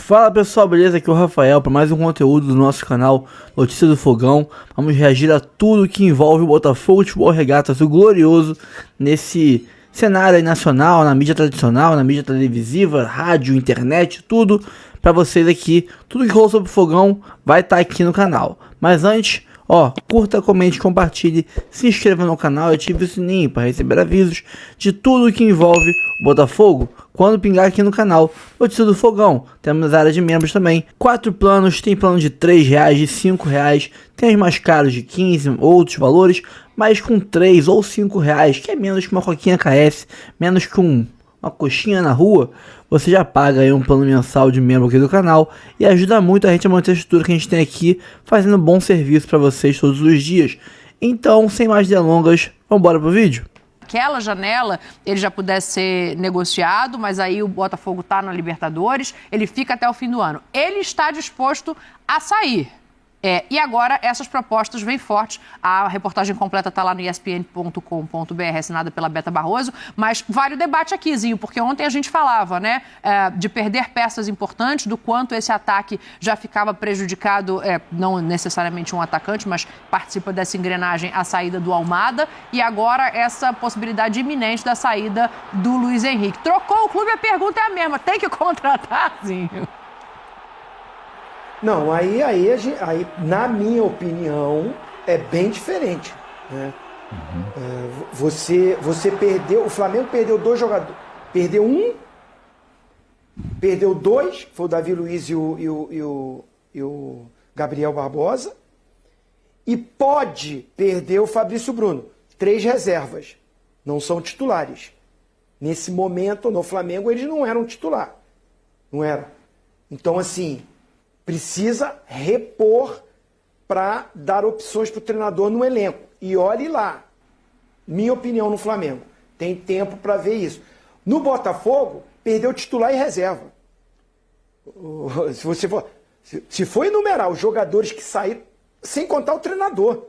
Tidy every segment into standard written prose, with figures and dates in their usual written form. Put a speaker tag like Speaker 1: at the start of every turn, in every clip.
Speaker 1: Fala pessoal, beleza? Aqui é o Rafael para mais um conteúdo do nosso canal Notícia do Fogão. Vamos reagir a tudo que envolve o Botafogo de Futebol Regatas, o Glorioso, nesse cenário aí nacional, na mídia tradicional, na mídia televisiva, rádio, internet, tudo para vocês aqui. Tudo que rola sobre o Fogão vai estar aqui no canal. Mas antes, curta, comente, compartilhe, se inscreva no canal e ative o sininho para receber avisos de tudo que envolve o Botafogo quando pingar aqui no canal Notícia do Fogão. Temos a área de membros também. 4 planos, tem plano de R$3, de R$5, tem os mais caros de 15, outros valores, mas com 3 ou 5 reais, que é menos que uma coquinha KS, menos que uma coxinha na rua, você já paga aí um plano mensal de membro aqui do canal e ajuda muito a gente a manter a estrutura que a gente tem aqui, fazendo um bom serviço para vocês todos os dias. Então, sem mais delongas, vamos embora pro vídeo?
Speaker 2: Aquela janela ele já pudesse ser negociado, mas aí o Botafogo está na Libertadores, ele fica até o fim do ano. Ele está disposto a sair. E agora essas propostas vêm fortes. A reportagem completa está lá no espn.com.br, assinada pela Beta Barroso, mas vale o debate aqui, Zinho, porque ontem a gente falava, né, de perder peças importantes, do quanto esse ataque já ficava prejudicado, não necessariamente um atacante, mas participa dessa engrenagem, a saída do Almada, e agora essa possibilidade iminente da saída do Luiz Henrique. Trocou o clube, a pergunta é a mesma, tem que contratar, Zinho?
Speaker 3: Não, aí, na minha opinião, é bem diferente, né? Você perdeu, o Flamengo perdeu 2 jogadores, perdeu um, perdeu 2, foi o Davi Luiz e o Gabriel Barbosa, e pode perder o Fabrício Bruno, 3 reservas, não são titulares. Nesse momento, no Flamengo, eles não eram titular, não eram. Então, assim, precisa repor para dar opções para o treinador no elenco. E olhe lá, minha opinião no Flamengo, tem tempo para ver isso. No Botafogo, perdeu titular e reserva. Se for enumerar os jogadores que saíram, sem contar o treinador.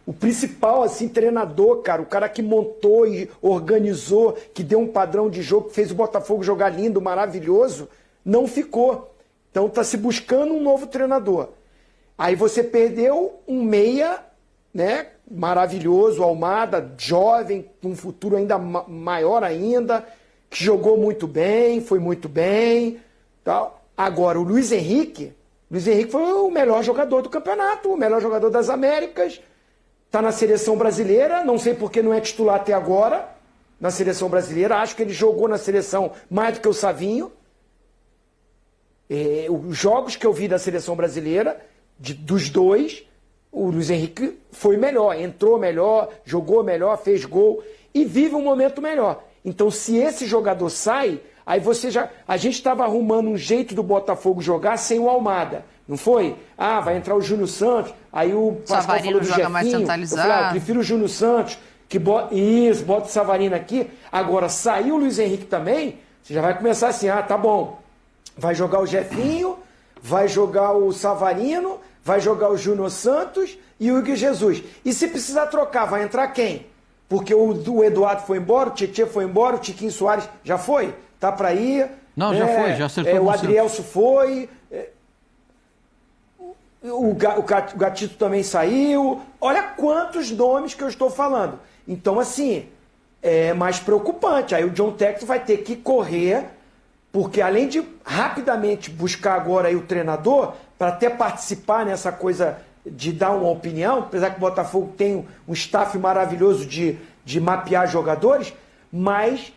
Speaker 3: O principal, assim, treinador, cara, o cara que montou e organizou, que deu um padrão de jogo, que fez o Botafogo jogar lindo, maravilhoso, não ficou. Então está se buscando um novo treinador. Aí você perdeu um meia, né, maravilhoso, Almada, jovem, com um futuro ainda maior ainda, que jogou muito bem, foi muito bem. Tal. Agora, o Luiz Henrique foi o melhor jogador do campeonato, o melhor jogador das Américas, está na seleção brasileira, não sei porque não é titular até agora, na seleção brasileira, acho que ele jogou na seleção mais do que o Savinho. Os jogos que eu vi da seleção brasileira, dos dois, o Luiz Henrique foi melhor, entrou melhor, jogou melhor, fez gol e vive um momento melhor. Então, se esse jogador sai, aí a gente estava arrumando um jeito do Botafogo jogar sem o Almada, não foi? Vai entrar o Júnior Santos, aí o Pascal falou do Jefinho, mais centralizado. Eu falei, prefiro o Júnior Santos, que bota o Savarino aqui. Agora, saiu o Luiz Henrique também, você já vai começar assim, tá bom. Vai jogar o Jefinho, vai jogar o Savarino, vai jogar o Júnior Santos e o Hugo Jesus. E se precisar trocar, vai entrar quem? Porque o Eduardo foi embora, o Tietê foi embora, o Tiquinho Soares já foi? Tá para ir?
Speaker 4: Não, já foi, já acertou.
Speaker 3: O Adrielso foi, o Gatito também saiu. Olha quantos nomes que eu estou falando. Então, assim, é mais preocupante. Aí o John Textor vai ter que correr, porque além de rapidamente buscar agora aí o treinador, para até participar nessa coisa de dar uma opinião, apesar que o Botafogo tem um staff maravilhoso de mapear jogadores, mas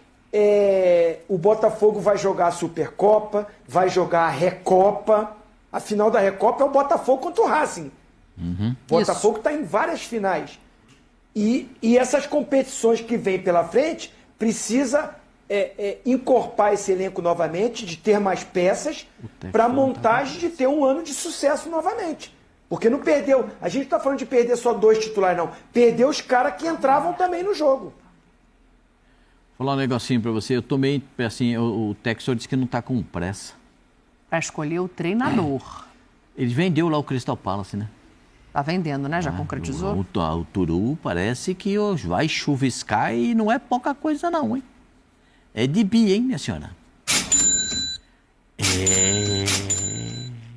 Speaker 3: o Botafogo vai jogar a Supercopa, vai jogar a Recopa. A final da Recopa é o Botafogo contra o Racing. O Botafogo está em várias finais. E essas competições que vêm pela frente precisa encorpar esse elenco novamente, de ter mais peças, para a montagem de ter um ano de sucesso novamente. Porque não perdeu. A gente está falando de perder só 2 titulares, não. Perdeu os caras que entravam também no jogo.
Speaker 4: Vou falar um negocinho para você. Eu tomei, assim, o Textor disse que não está com pressa.
Speaker 2: Para escolher o treinador.
Speaker 4: Ele vendeu lá o Crystal Palace, né?
Speaker 2: Tá vendendo, né? Já concretizou?
Speaker 4: O Turu parece que vai chuviscar e não é pouca coisa não, hein? É de bi, hein, minha senhora?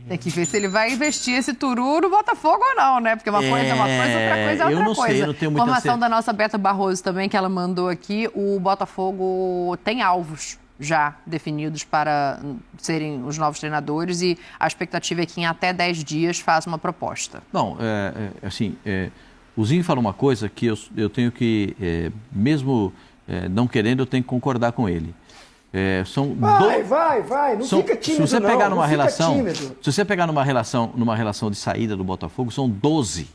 Speaker 2: Tem que ver se ele vai investir esse turu no Botafogo ou não, né? Porque uma coisa é uma coisa, outra coisa é outra
Speaker 4: eu não
Speaker 2: coisa.
Speaker 4: sei, eu não tenho muita
Speaker 2: Informação da nossa Beta Barroso também, que ela mandou aqui, o Botafogo tem alvos já definidos para serem os novos treinadores e a expectativa é que em até 10 dias faça uma proposta.
Speaker 4: Não, o Zinho fala uma coisa que eu tenho que, mesmo não querendo, eu tenho que concordar com ele.
Speaker 3: Vai, não fica tímido,
Speaker 4: se você pegar numa
Speaker 3: não fica
Speaker 4: relação,
Speaker 3: tímido.
Speaker 4: se você pegar numa relação de saída do Botafogo, são 12.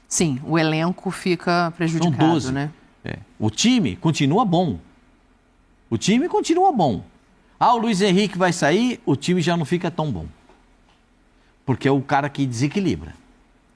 Speaker 2: Sim, o elenco fica prejudicado,
Speaker 4: São 12.
Speaker 2: né?
Speaker 4: O time continua bom. O time continua bom. O Luiz Henrique vai sair, o time já não fica tão bom. Porque é o cara que desequilibra.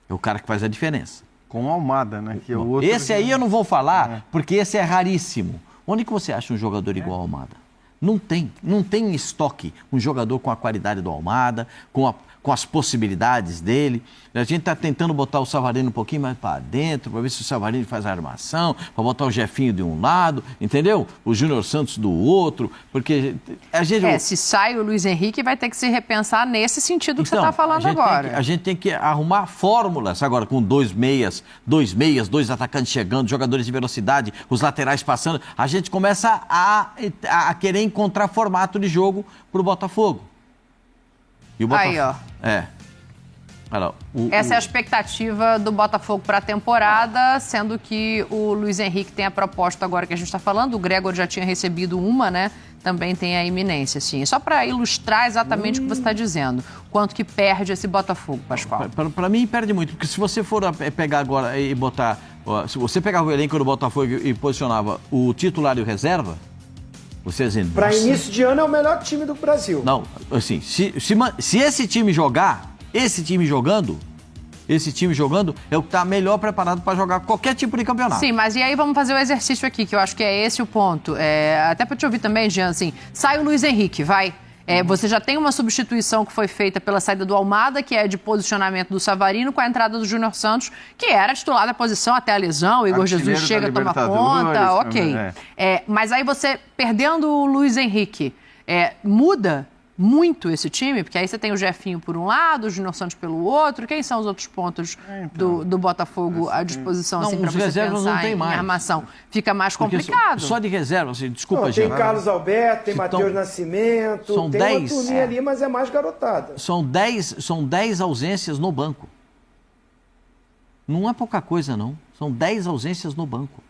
Speaker 4: É o cara que faz a diferença.
Speaker 5: Com o Almada, né? Que é o outro
Speaker 4: esse aí eu não vou falar, porque esse é raríssimo. Onde que você acha um jogador igual ao Almada? Não tem em estoque um jogador com a qualidade do Almada, com as possibilidades dele. A gente está tentando botar o Savarino um pouquinho mais para dentro, para ver se o Savarino faz a armação, para botar o Jefinho de um lado, entendeu? O Júnior Santos do outro, porque a gente...
Speaker 2: se sai o Luiz Henrique, vai ter que se repensar nesse sentido que você está falando agora.
Speaker 4: A gente tem que arrumar fórmulas agora com dois meias, dois atacantes chegando, jogadores de velocidade, os laterais passando. A gente começa a querer encontrar formato de jogo para o Botafogo. E o Botafogo...
Speaker 2: Aí, ó. Essa é a expectativa do Botafogo para a temporada, sendo que o Luiz Henrique tem a proposta agora que a gente está falando, o Gregor já tinha recebido uma, né? Também tem a iminência, sim. Só para ilustrar exatamente o que você está dizendo. Quanto que perde esse Botafogo, Pascoal?
Speaker 4: Para mim, perde muito, porque se você for pegar agora e botar... Se você pegar o elenco do Botafogo e posicionava o titular e o reserva, você dizendo...
Speaker 3: Para início de ano é o melhor time do Brasil.
Speaker 4: Não, assim, se esse time jogar... Esse time jogando é o que está melhor preparado para jogar qualquer tipo de campeonato.
Speaker 2: Sim, mas e aí vamos fazer o exercício aqui, que eu acho que é esse o ponto. Até para te ouvir também, Jean, assim, sai o Luiz Henrique, vai. Você já tem uma substituição que foi feita pela saída do Almada, que é de posicionamento do Savarino, com a entrada do Júnior Santos, que era titular da posição até a lesão, o Igor Jesus chega a tomar conta, ok. Mas aí você, perdendo o Luiz Henrique, muda muito esse time, porque aí você tem o Jefinho por um lado, o Júnior Santos pelo outro. Quem são os outros pontos do Botafogo à disposição assim, para você pensar em armação? Fica mais complicado.
Speaker 4: Só de reserva, assim, desculpa,
Speaker 3: gente. Tem Carlos Alberto, tem Matheus Nascimento, tem uma turminha ali, mas é mais garotada.
Speaker 4: São 10 ausências no banco. Não é pouca coisa, não. São 10 ausências no banco.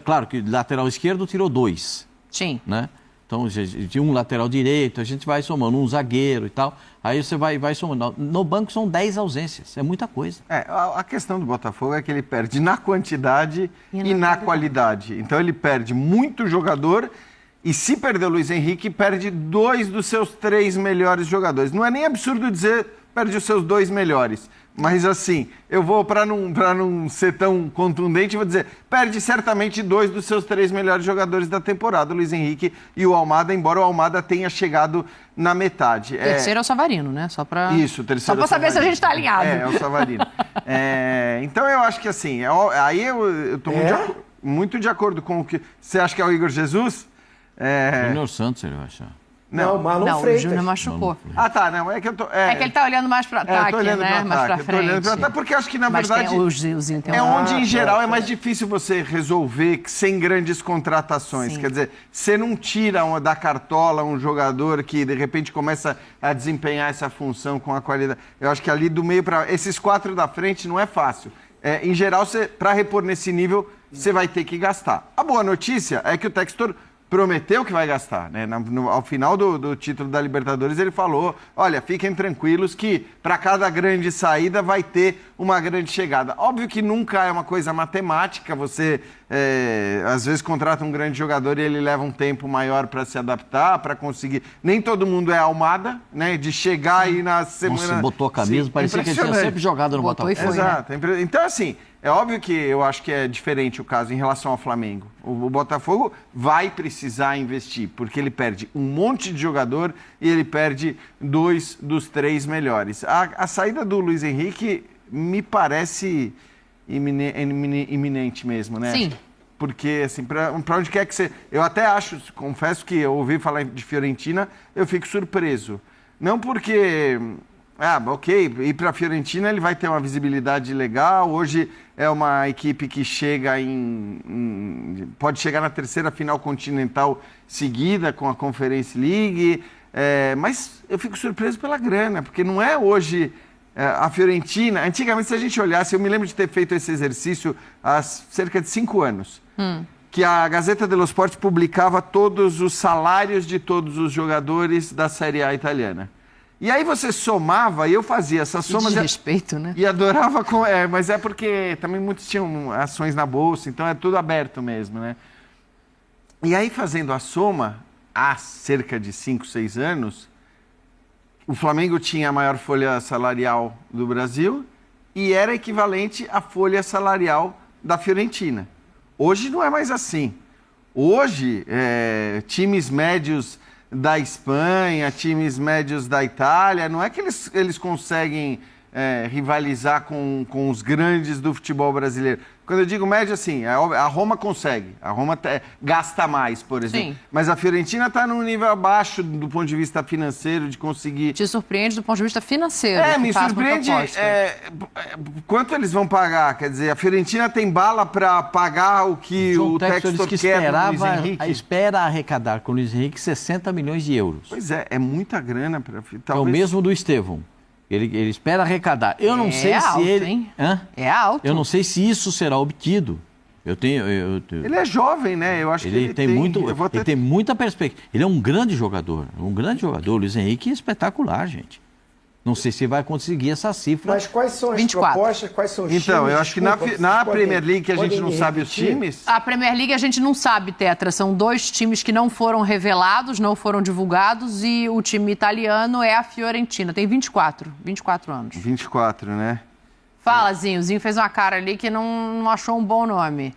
Speaker 4: Claro que lateral esquerdo tirou 2.
Speaker 2: Sim.
Speaker 4: Né? Então, de um lateral direito, a gente vai somando, um zagueiro e tal. Aí você vai somando. No banco são 10 ausências, é muita coisa.
Speaker 5: A questão do Botafogo é que ele perde na quantidade e na qualidade. Então, ele perde muito jogador e, se perder o Luiz Henrique, perde 2 dos seus 3 melhores jogadores. Não é nem absurdo dizer perde os seus 2 melhores. Mas assim, eu vou, para não ser tão contundente, vou dizer, perde certamente 2 dos seus 3 melhores jogadores da temporada, o Luiz Henrique e o Almada, embora o Almada tenha chegado na metade.
Speaker 2: Terceiro é o Savarino, né? Só para
Speaker 5: terceiro.
Speaker 2: Só para saber se a gente está alinhado.
Speaker 5: É o Savarino. Então eu acho que assim, aí eu estou muito de acordo com o que... Você acha que é o Igor Jesus?
Speaker 4: Júnior Santos, ele vai achar.
Speaker 3: Não, Marlon Freitas.
Speaker 2: O Júnior machucou.
Speaker 5: Não, é que eu tô...
Speaker 2: É que ele tá olhando mais para ataque, né? Mais para frente.
Speaker 5: Olhando pra ataque, porque acho que, na verdade,
Speaker 2: tem
Speaker 5: onde, em geral, é mais difícil você resolver sem grandes contratações. Sim. Quer dizer, você não tira da cartola um jogador que, de repente, começa a desempenhar essa função com a qualidade. Eu acho que ali do meio para... Esses 4 da frente não é fácil. Em geral, para repor nesse nível, você vai ter que gastar. A boa notícia é que o Textor prometeu que vai gastar, né? Ao final do título da Libertadores, ele falou, olha, fiquem tranquilos que para cada grande saída vai ter uma grande chegada. Óbvio que nunca é uma coisa matemática, você às vezes contrata um grande jogador e ele leva um tempo maior para se adaptar, para conseguir... Nem todo mundo é Almada, né? De chegar aí na semana...
Speaker 4: Nossa, botou a camisa, parecia que ele tinha sempre jogado no Botafogo.
Speaker 5: Exato. Né? Então, assim... É óbvio que eu acho que é diferente o caso em relação ao Flamengo. O Botafogo vai precisar investir, porque ele perde um monte de jogador e ele perde 2 dos 3 melhores. A saída do Luiz Henrique me parece iminente mesmo, né?
Speaker 2: Sim.
Speaker 5: Porque, assim, para onde quer que você... Eu até acho, confesso que eu ouvi falar de Fiorentina, eu fico surpreso. Não porque... ok, ir para a Fiorentina ele vai ter uma visibilidade legal. Hoje é uma equipe que chega pode chegar na terceira final continental seguida com a Conference League. Mas eu fico surpreso pela grana, porque não é hoje a Fiorentina... Antigamente, se a gente olhasse, eu me lembro de ter feito esse exercício há cerca de 5 anos, que a Gazzetta dello Sport publicava todos os salários de todos os jogadores da Série A italiana. E aí você somava, e eu fazia essas somas...
Speaker 2: De respeito, né?
Speaker 5: E adorava... mas é porque também muitos tinham ações na bolsa, então é tudo aberto mesmo, né? E aí, fazendo a soma, há cerca de 5, 6 anos, o Flamengo tinha a maior folha salarial do Brasil e era equivalente à folha salarial da Fiorentina. Hoje não é mais assim. Hoje, times médios da Espanha, times médios da Itália, não é que eles conseguem rivalizar com os grandes do futebol brasileiro. Quando eu digo médio, assim, a Roma consegue. A Roma gasta mais, por exemplo. Sim. Mas a Fiorentina está num nível abaixo do ponto de vista financeiro, de conseguir...
Speaker 2: Te surpreende do ponto de vista financeiro.
Speaker 5: Me surpreende quanto eles vão pagar. Quer dizer, a Fiorentina tem bala para pagar o que o Textor quer do Luiz Henrique.
Speaker 4: Espera arrecadar com o Luiz Henrique 60 milhões de euros.
Speaker 5: Pois é muita grana. Talvez...
Speaker 4: É o mesmo do Estevão. Ele espera arrecadar. Eu não sei
Speaker 2: alto,
Speaker 4: se ele...
Speaker 2: Hein?
Speaker 4: Hã?
Speaker 2: É alto.
Speaker 4: Eu não sei se isso será obtido.
Speaker 5: Ele é jovem, né? Eu acho que ele tem
Speaker 4: muita perspectiva. Ele é um grande jogador. Um grande jogador. O Luiz Henrique é espetacular, gente. Não sei se vai conseguir essa cifra.
Speaker 3: Mas quais são as
Speaker 2: 24.
Speaker 3: propostas, quais são os times?
Speaker 5: Então, eu acho que na Premier League, que a gente não sabe os times...
Speaker 2: A Premier League a gente não sabe, Tetra. São 2 times que não foram revelados, não foram divulgados, e o time italiano é a Fiorentina. Tem 24 anos.
Speaker 5: 24, né?
Speaker 2: Fala, Zinho. O Zinho fez uma cara ali que não achou um bom nome.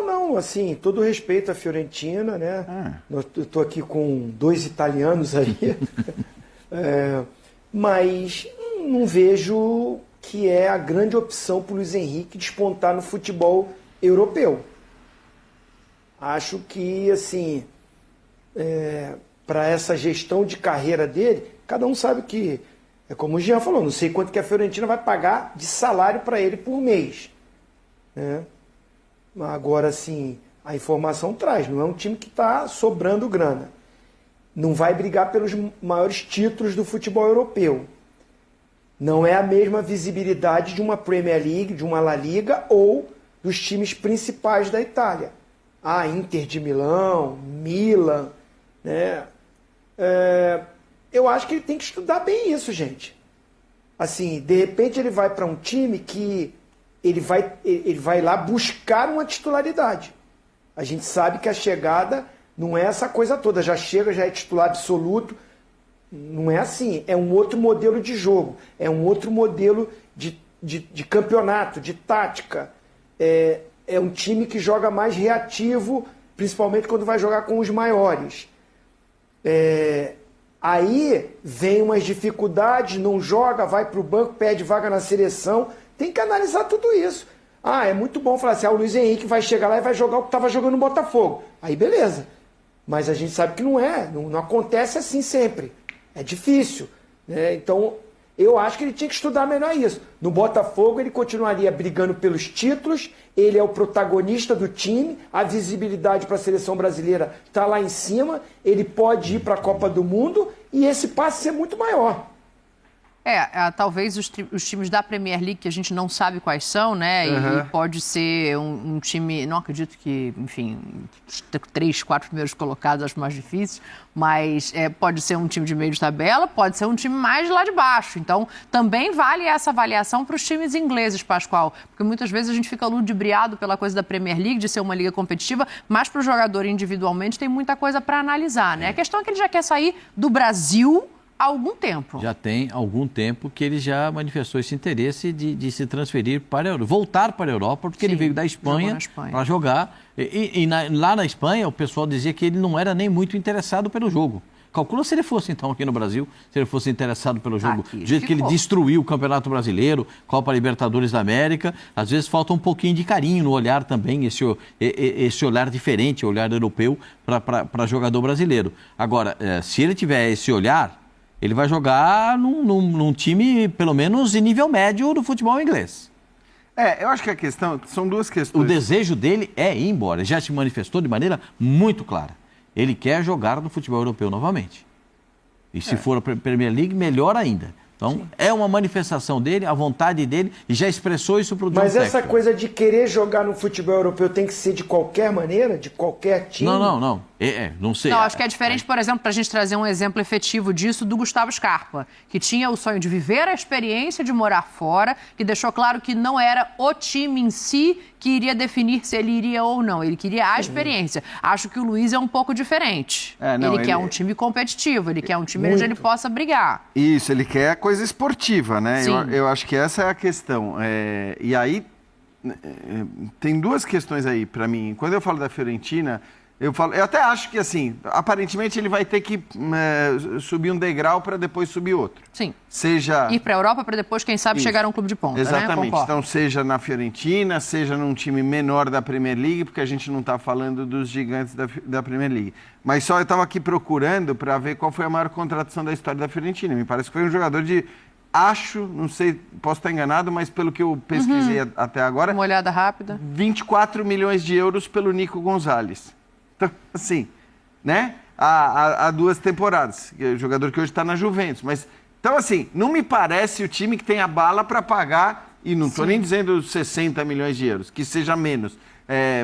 Speaker 3: Não, assim, todo respeito à Fiorentina, né? Eu estou aqui com 2 italianos aí, mas não vejo que é a grande opção para o Luiz Henrique despontar no futebol europeu. Acho que, assim, para essa gestão de carreira dele, cada um sabe que, é como o Jean falou, não sei quanto que a Fiorentina vai pagar de salário para ele por mês, né? Agora, assim, a informação traz, não é um time que está sobrando grana. Não vai brigar pelos maiores títulos do futebol europeu. Não é a mesma visibilidade de uma Premier League, de uma La Liga ou dos times principais da Itália. Inter de Milão, Milan, né? Eu acho que ele tem que estudar bem isso, gente. Assim, de repente ele vai para um time que ele vai lá buscar uma titularidade. A gente sabe que a chegada não é essa coisa toda, já chega, já é titular absoluto. Não é assim, é um outro modelo de jogo, é um outro modelo de campeonato, de tática. É um time que joga mais reativo, principalmente quando vai jogar com os maiores. Aí vem umas dificuldades, não joga, vai para o banco, perde vaga na seleção. Tem que analisar tudo isso. É muito bom falar assim, o Luiz Henrique vai chegar lá e vai jogar o que estava jogando no Botafogo. Aí beleza. Mas a gente sabe que não acontece assim sempre. É difícil, né? Então, eu acho que ele tinha que estudar melhor isso. No Botafogo, ele continuaria brigando pelos títulos, ele é o protagonista do time, a visibilidade para a seleção brasileira está lá em cima, ele pode ir para a Copa do Mundo e esse passe ser muito maior.
Speaker 2: Talvez os times da Premier League, que a gente não sabe quais são, né? E pode ser um time... Não acredito que, enfim, 3, 4 primeiros colocados acho mais difícil, mas pode ser um time de meio de tabela, pode ser um time mais lá de baixo. Então, também vale essa avaliação para os times ingleses, Pascoal, porque muitas vezes a gente fica ludibriado pela coisa da Premier League, de ser uma liga competitiva, mas para o jogador individualmente tem muita coisa para analisar, né? A questão é que ele já quer sair do Brasil há algum tempo.
Speaker 4: Já tem algum tempo que ele já manifestou esse interesse de se transferir para a Europa, voltar para a Europa, porque ele veio da Espanha para jogar. Lá na Espanha, o pessoal dizia que ele não era nem muito interessado pelo jogo, Calcula se ele fosse, então, aqui no Brasil, se ele fosse interessado pelo jogo.
Speaker 2: Aqui
Speaker 4: Do jeito que ele destruiu o Campeonato Brasileiro, Copa Libertadores da América, às vezes falta um pouquinho de carinho no olhar também, esse olhar diferente, o olhar europeu para jogador brasileiro. Agora, se ele tiver esse olhar, ele vai jogar num time, pelo menos, em nível médio do futebol inglês.
Speaker 5: Eu acho que a questão, são duas questões.
Speaker 4: O desejo dele é ir embora, ele já se manifestou de maneira muito clara. Ele quer jogar no futebol europeu novamente. E se for a Premier League, melhor ainda. Então, é uma manifestação dele, a vontade dele, e já expressou isso para o John
Speaker 3: Mas essa
Speaker 4: Textor.
Speaker 3: coisa de querer jogar no futebol europeu tem que ser de qualquer maneira, de qualquer time?
Speaker 4: Não. Não sei.
Speaker 2: Não, acho que é diferente, por exemplo, para a gente trazer um exemplo efetivo disso do Gustavo Scarpa, que tinha o sonho de viver a experiência de morar fora, que deixou claro que não era o time em si que iria definir se ele iria ou não. Ele queria a experiência. Acho que o Luiz é um pouco diferente. Ele quer um time competitivo, ele quer um time onde ele possa brigar.
Speaker 5: Isso, ele quer coisa esportiva, né?
Speaker 2: Sim.
Speaker 5: Eu acho que essa é a questão. E aí, tem duas questões aí para mim. Quando eu falo da Fiorentina, eu até acho que, assim, aparentemente ele vai ter que subir um degrau para depois subir outro.
Speaker 2: Sim.
Speaker 5: Seja...
Speaker 2: Ir para a Europa para depois, quem sabe, chegar a um clube de ponta,
Speaker 5: Exatamente.
Speaker 2: né?
Speaker 5: Então, seja na Fiorentina, seja num time menor da Premier League, porque a gente não está falando dos gigantes da Premier League. Mas só eu estava aqui procurando para ver qual foi a maior contratação da história da Fiorentina. Me parece que foi um jogador de... Acho, não sei, posso estar enganado, mas pelo que eu pesquisei até agora...
Speaker 2: Uma olhada rápida.
Speaker 5: 24 milhões de euros pelo Nico Gonzalez. Então, assim, né? Há 2 temporadas. O jogador que hoje está na Juventus. Mas, então, assim, não me parece o time que tem a bala para pagar, e não estou nem dizendo 60 milhões de euros, que seja menos.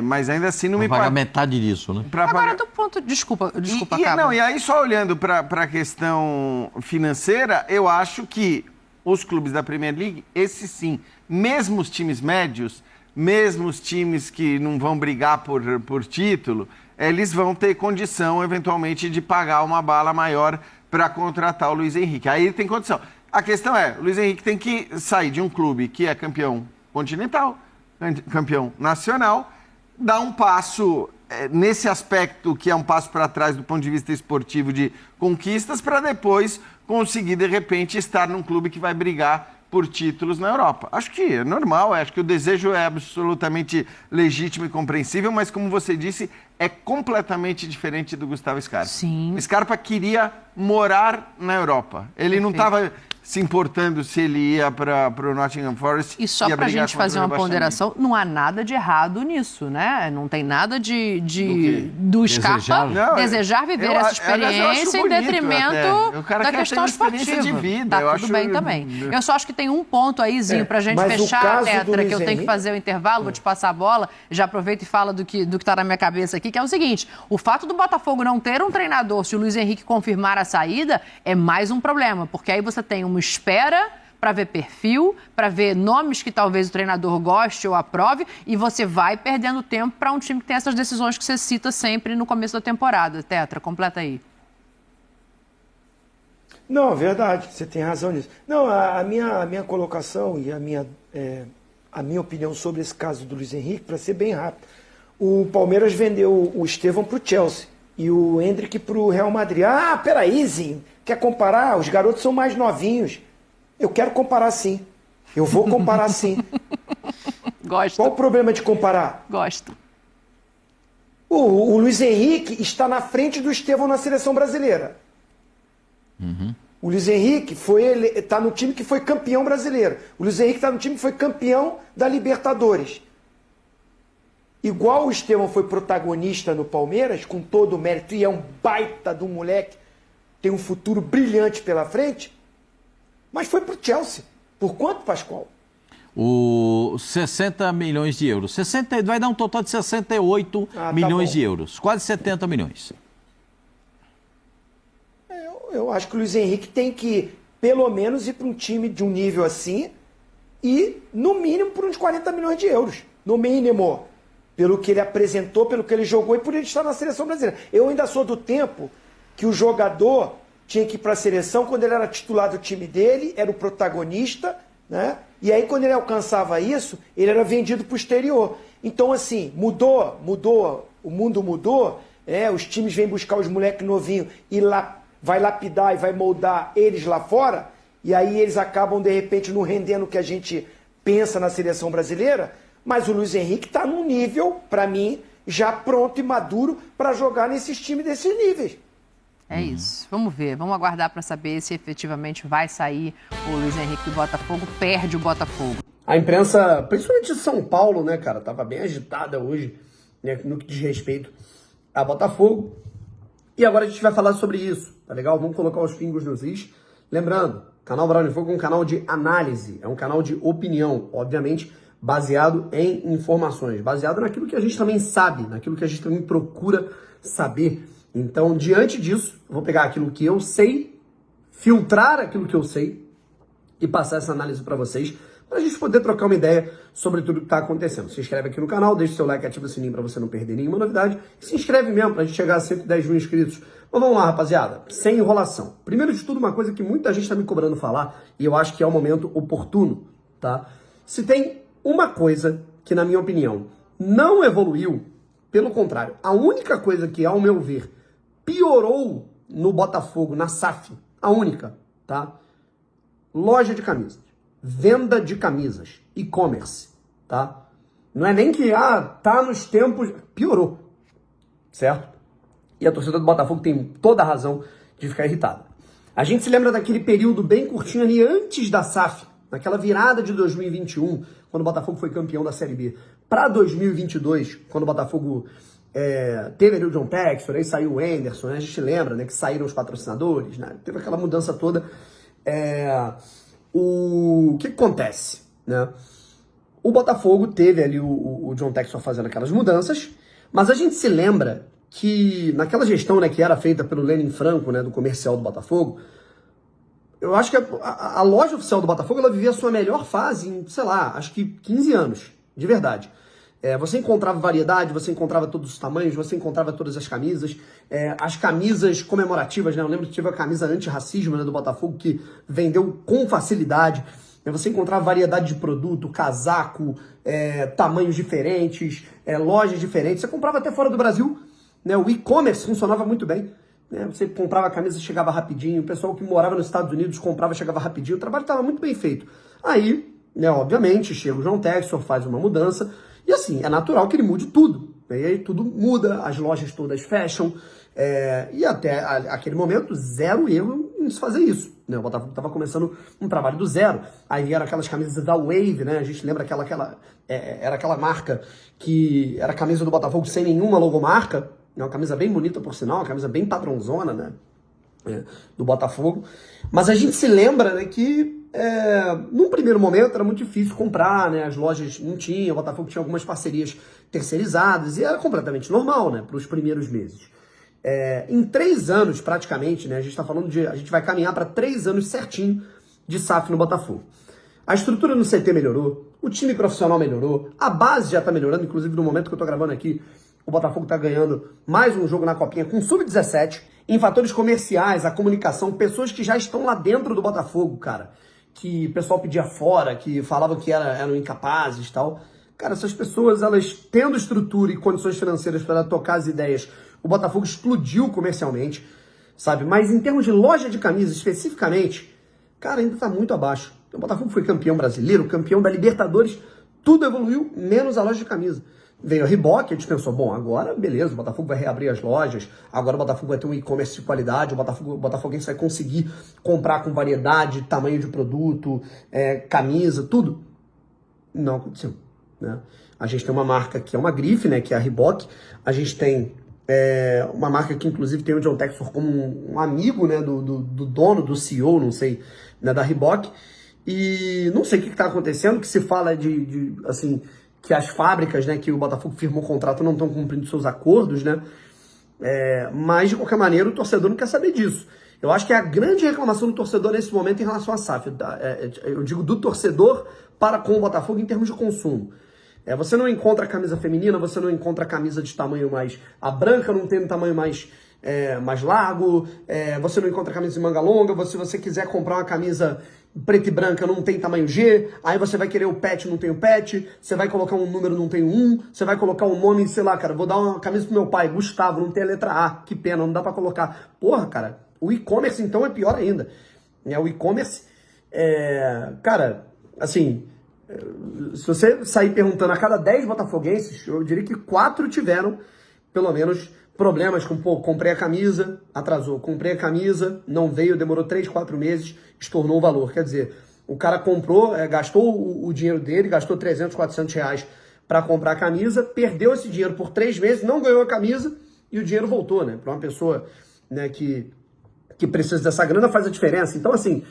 Speaker 5: Mas ainda assim não me parece.
Speaker 4: Pagar metade disso, né?
Speaker 2: Agora, do ponto... Desculpa, Cabo.
Speaker 5: E aí, só olhando para a questão financeira, eu acho que os clubes da Premier League, esses sim, mesmo os times médios, mesmo os times que não vão brigar por título, eles vão ter condição, eventualmente, de pagar uma bala maior para contratar o Luiz Henrique. Aí ele tem condição. A questão é, o Luiz Henrique tem que sair de um clube que é campeão continental, campeão nacional, dar um passo nesse aspecto que é um passo para trás do ponto de vista esportivo de conquistas, para depois conseguir, de repente, estar num clube que vai brigar por títulos na Europa. Acho que é normal, acho que o desejo é absolutamente legítimo e compreensível, mas, como você disse, é completamente diferente do Gustavo Scarpa.
Speaker 2: Sim.
Speaker 5: O Scarpa queria morar na Europa. Ele não estava se importando se ele ia para o Nottingham Forest.
Speaker 2: E só para a gente fazer uma ponderação, não há nada de errado nisso, né? Não tem nada do Scarpa desejar viver essa experiência em detrimento da questão esportiva.
Speaker 5: De vida,
Speaker 2: tá tudo bem também. Eu só acho que tem um ponto aí,zinho, para a gente fechar, Tetra, que eu tenho que fazer o intervalo, vou te passar a bola, já aproveita e fala do que está na minha cabeça aqui, que é o seguinte: o fato do Botafogo não ter um treinador, se o Luiz Henrique confirmar a saída, é mais um problema, porque aí você tem uma espera para ver perfil, para ver nomes que talvez o treinador goste ou aprove, e você vai perdendo tempo para um time que tem essas decisões que você cita sempre no começo da temporada. Tetra, completa aí.
Speaker 3: Não, verdade, você tem razão nisso. Não, a minha colocação e a minha opinião sobre esse caso do Luiz Henrique, para ser bem rápido, o Palmeiras vendeu o Estevão para o Chelsea e o Endrick para o Real Madrid. Ah, peraí, Zinho, quer comparar? Os garotos são mais novinhos. Eu quero comparar sim. Eu vou comparar sim.
Speaker 2: Gosto.
Speaker 3: Qual o problema de comparar?
Speaker 2: Gosto.
Speaker 3: O Luiz Henrique está na frente do Estevão na seleção brasileira. O Luiz Henrique está no time que foi campeão brasileiro. O Luiz Henrique está no time que foi campeão da Libertadores. Igual o Estevão foi protagonista no Palmeiras, com todo o mérito, e é um baita de um moleque, tem um futuro brilhante pela frente, mas foi para o Chelsea. Por quanto, Pascoal?
Speaker 4: 60 milhões de euros. Vai dar um total de 68 milhões de euros. Quase 70 milhões.
Speaker 3: Eu acho que o Luiz Henrique tem que, pelo menos, ir para um time de um nível assim e, no mínimo, por uns 40 milhões de euros. No mínimo. Pelo que ele apresentou, pelo que ele jogou e por ele estar na seleção brasileira. Eu ainda sou do tempo que o jogador tinha que ir para a seleção quando ele era titular do time dele, era o protagonista, né? E aí, quando ele alcançava isso, ele era vendido para o exterior. Então, assim, mudou, o mundo mudou, os times vêm buscar os moleques novinhos e vai lapidar e vai moldar eles lá fora, e aí eles acabam, de repente, não rendendo o que a gente pensa na seleção brasileira, mas o Luiz Henrique está num nível, para mim, já pronto e maduro para jogar nesses times desses níveis.
Speaker 2: É isso. Vamos ver, vamos aguardar para saber se efetivamente vai sair o Luiz Henrique do Botafogo, perde o Botafogo.
Speaker 6: A imprensa, principalmente de São Paulo, né, cara, tava bem agitada hoje, né, no que diz respeito a Botafogo. E agora a gente vai falar sobre isso, tá legal? Vamos colocar os pingos nos is. Lembrando, o canal Bola de Fogo é um canal de análise, é um canal de opinião, obviamente baseado em informações, baseado naquilo que a gente também sabe, naquilo que a gente também procura saber. Então, diante disso, eu vou pegar aquilo que eu sei, filtrar aquilo que eu sei e passar essa análise para vocês, para a gente poder trocar uma ideia sobre tudo que está acontecendo. Se inscreve aqui no canal, deixa o seu like, ativa o sininho para você não perder nenhuma novidade. E se inscreve mesmo para a gente chegar a 110 mil inscritos. Mas vamos lá, rapaziada, sem enrolação. Primeiro de tudo, uma coisa que muita gente está me cobrando falar, e eu acho que é o momento oportuno, tá? Se tem uma coisa que, na minha opinião, não evoluiu, pelo contrário, a única coisa que, ao meu ver, piorou no Botafogo, na SAF, a única, tá? Loja de camisas, venda de camisas, e-commerce, tá? Não é nem que, tá nos tempos, piorou, certo? E a torcida do Botafogo tem toda a razão de ficar irritada. A gente se lembra daquele período bem curtinho ali antes da SAF, naquela virada de 2021, quando o Botafogo foi campeão da Série B, para 2022, quando o Botafogo teve ali o John Textor, aí saiu o Anderson, né? A gente lembra, né, que saíram os patrocinadores, né? Teve aquela mudança toda. O que acontece, né? O Botafogo teve ali o John Textor fazendo aquelas mudanças, mas a gente se lembra que naquela gestão, né, que era feita pelo Lênin Franco, né, do comercial do Botafogo, eu acho que a loja oficial do Botafogo, ela vivia a sua melhor fase em, sei lá, acho que 15 anos, de verdade. Você encontrava variedade, você encontrava todos os tamanhos, você encontrava todas as camisas, as camisas comemorativas, né? Eu lembro que tive a camisa anti-racismo, né, do Botafogo, que vendeu com facilidade. Você encontrava variedade de produto, casaco, tamanhos diferentes, lojas diferentes. Você comprava até fora do Brasil, né? O e-commerce funcionava muito bem. Você comprava a camisa e chegava rapidinho. O pessoal que morava nos Estados Unidos comprava e chegava rapidinho. O trabalho estava muito bem feito. Aí, né, obviamente, chega o João Textor, faz uma mudança. E assim, é natural que ele mude tudo. E aí tudo muda, as lojas todas fecham. E até aquele momento, zero erro em se fazer isso. Né? O Botafogo estava começando um trabalho do zero. Aí vieram aquelas camisas da Wave, né? A gente lembra era aquela marca que era a camisa do Botafogo sem nenhuma logomarca. É uma camisa bem bonita, por sinal, uma camisa bem padrãozona, né? Do Botafogo. Mas a gente se lembra, né, que num primeiro momento era muito difícil comprar, né? As lojas não tinham, o Botafogo tinha algumas parcerias terceirizadas e era completamente normal, né, para os primeiros meses. Em 3 anos, praticamente, né, a gente está falando a gente vai caminhar para 3 anos certinho de SAF no Botafogo. A estrutura no CT melhorou, o time profissional melhorou, a base já está melhorando, inclusive no momento que eu estou gravando aqui, o Botafogo está ganhando mais um jogo na Copinha com Sub-17. Em fatores comerciais, a comunicação, pessoas que já estão lá dentro do Botafogo, cara, que o pessoal pedia fora, que falavam que eram incapazes e tal. Cara, essas pessoas, elas tendo estrutura e condições financeiras para tocar as ideias, o Botafogo explodiu comercialmente, sabe? Mas em termos de loja de camisas especificamente, cara, ainda está muito abaixo. O Botafogo foi campeão brasileiro, campeão da Libertadores, tudo evoluiu, menos a loja de camisa. Veio a Reebok, a gente pensou, bom, agora beleza, o Botafogo vai reabrir as lojas, agora o Botafogo vai ter um e-commerce de qualidade, o Botafoguense vai conseguir comprar com variedade, tamanho de produto, camisa, tudo. Não aconteceu, né? A gente tem uma marca que é uma grife, né, que é a Reebok, a gente tem uma marca que inclusive tem o John Textor como um amigo, né, do dono, do CEO, não sei, né, da Reebok, e não sei o que está acontecendo, que se fala assim, que as fábricas, né, que o Botafogo firmou contrato não estão cumprindo seus acordos, né? Mas, de qualquer maneira, o torcedor não quer saber disso. Eu acho que é a grande reclamação do torcedor nesse momento em relação à SAF. Eu digo do torcedor para com o Botafogo em termos de consumo. Você não encontra camisa feminina, você não encontra camisa de tamanho mais... A branca não tem um tamanho mais largo, você não encontra camisa de manga longa, se você quiser comprar uma camisa preta e branca não tem tamanho G, aí você vai querer o pet, não tem o pet, você vai colocar um número, não tem 1, você vai colocar um nome, sei lá, cara, vou dar uma camisa pro meu pai, Gustavo, não tem a letra A, que pena, não dá pra colocar. Porra, cara, O e-commerce, então, é pior ainda. O e-commerce, cara, assim, se você sair perguntando a cada 10 botafoguenses, eu diria que 4 tiveram, pelo menos, problemas com, pô, comprei a camisa, atrasou, comprei a camisa, não veio, demorou 3, 4 meses, estornou o valor. Quer dizer, o cara comprou, gastou o dinheiro dele, gastou 300, 400 reais para comprar a camisa, perdeu esse dinheiro por 3 meses, não ganhou a camisa e o dinheiro voltou, né? Para uma pessoa, né, que precisa dessa grana, faz a diferença. Então, assim,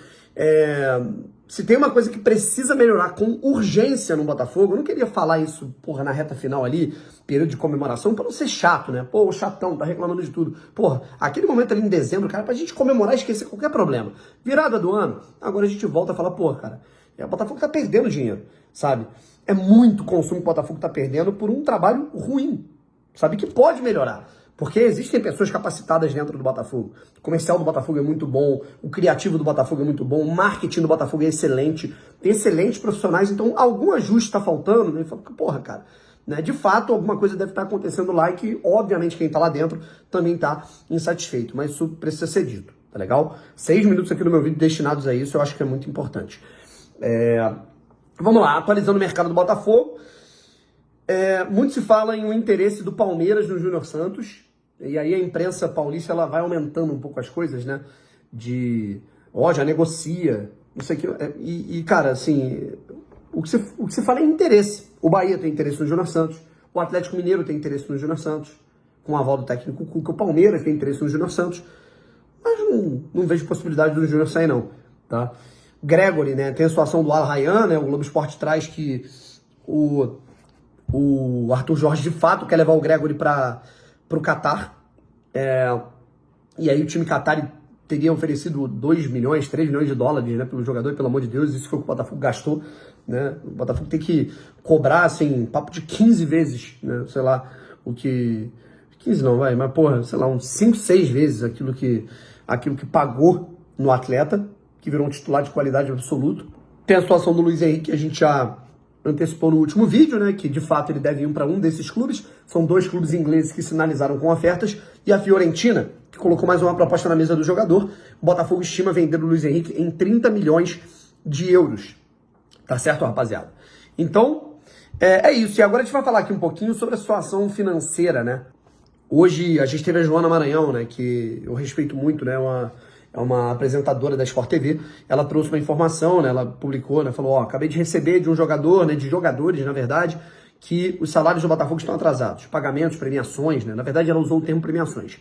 Speaker 6: se tem uma coisa que precisa melhorar com urgência no Botafogo, eu não queria falar isso, porra, na reta final ali, período de comemoração, pra não ser chato, né? Pô, o chatão tá reclamando de tudo. Porra, aquele momento ali em dezembro, cara, pra gente comemorar e esquecer qualquer problema. Virada do ano, agora a gente volta a falar, pô, cara, o Botafogo tá perdendo dinheiro, sabe? É muito consumo que o Botafogo tá perdendo por um trabalho ruim, sabe? Que pode melhorar. Porque existem pessoas capacitadas dentro do Botafogo. O comercial do Botafogo é muito bom, o criativo do Botafogo é muito bom, o marketing do Botafogo é excelente, tem excelentes profissionais, então algum ajuste está faltando, né? Fala, porra, cara, né? De fato, alguma coisa deve estar acontecendo lá e que, obviamente, quem está lá dentro também está insatisfeito, mas isso precisa ser dito, tá legal? 6 minutos aqui no meu vídeo destinados a isso, eu acho que é muito importante. Vamos lá, atualizando o mercado do Botafogo. Muito se fala em um interesse do Palmeiras no Júnior Santos. E aí a imprensa paulista ela vai aumentando um pouco as coisas, né? Já negocia, não sei o que. E cara, assim, o que se fala é interesse. O Bahia tem interesse no Júnior Santos, o Atlético Mineiro tem interesse no Júnior Santos, com o aval do técnico Cuca, o Palmeiras tem interesse no Júnior Santos, mas não vejo possibilidade do Júnior sair, não, tá? Gregory, né? Tem a situação do Al Rayyan, né? O Globo Esporte traz que o Arthur Jorge, de fato, quer levar o Gregory para o Catar. E aí o time Catar teria oferecido 2 milhões, 3 milhões de dólares, né, pelo jogador, e pelo amor de Deus, isso foi o que o Botafogo gastou, né? O Botafogo tem que cobrar, assim, papo de 15 vezes, né, sei lá, o que... 15 não, vai, mas porra, sei lá, uns 5, 6 vezes aquilo que pagou no atleta, que virou um titular de qualidade absoluta. Tem a situação do Luiz Henrique, que a gente já antecipou no último vídeo, né, que de fato ele deve ir para um desses clubes. São 2 clubes ingleses que sinalizaram com ofertas, e a Fiorentina, que colocou mais uma proposta na mesa do jogador. O Botafogo estima vender o Luiz Henrique em 30 milhões de euros. Tá certo, rapaziada? Então, é isso. E agora a gente vai falar aqui um pouquinho sobre a situação financeira, né? Hoje a gente teve a Joana Maranhão, né, que eu respeito muito, né, é uma apresentadora da Sport TV. Ela trouxe uma informação, né, ela publicou, né, falou, acabei de receber de um jogador, né, de jogadores, na verdade, que os salários do Botafogo estão atrasados, pagamentos, premiações, né, na verdade ela usou o termo premiações,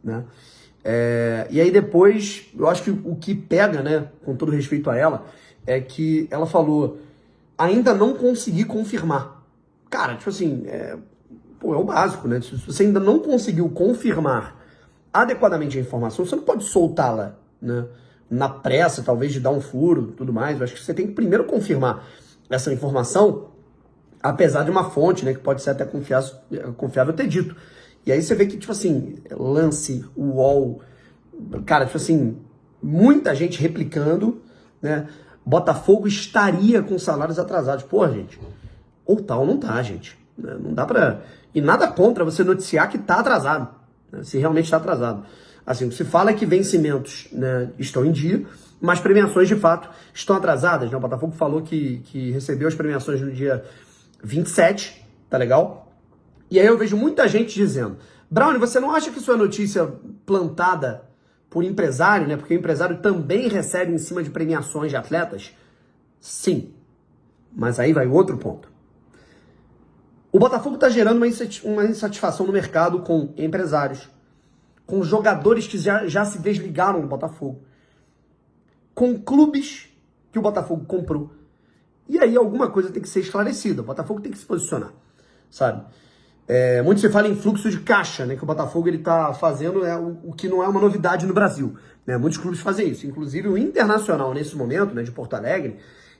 Speaker 6: né, e aí depois, eu acho que o que pega, né, com todo respeito a ela, é que ela falou, ainda não consegui confirmar. Cara, tipo assim, é o básico, né, se você ainda não conseguiu confirmar adequadamente a informação, você não pode soltá-la, né, na pressa, talvez, de dar um furo, tudo mais. Eu acho que você tem que primeiro confirmar essa informação, apesar de uma fonte, né, que pode ser até confiável ter dito. E aí você vê que, tipo assim, Lance, UOL, cara, tipo assim, muita gente replicando, né, Botafogo estaria com salários atrasados. Pô, gente, ou tá ou não tá, gente. Não dá pra... E nada contra você noticiar que tá atrasado, né, se realmente está atrasado. Assim, o que se fala é que vencimentos, né, estão em dia, mas premiações, de fato, estão atrasadas, né? O Botafogo falou que recebeu as premiações no dia 27, tá legal? E aí eu vejo muita gente dizendo, Brownie, você não acha que isso é notícia plantada por empresário, né? Porque o empresário também recebe em cima de premiações de atletas? Sim. Mas aí vai outro ponto. O Botafogo está gerando uma insatisfação no mercado com empresários, com jogadores que já se desligaram do Botafogo, com clubes que o Botafogo comprou. E aí alguma coisa tem que ser esclarecida, o Botafogo tem que se posicionar, sabe? Muito se fala em fluxo de caixa, né, que o Botafogo está fazendo, o que não é uma novidade no Brasil, né? Muitos clubes fazem isso, inclusive o Internacional, nesse momento, né, de Porto Alegre,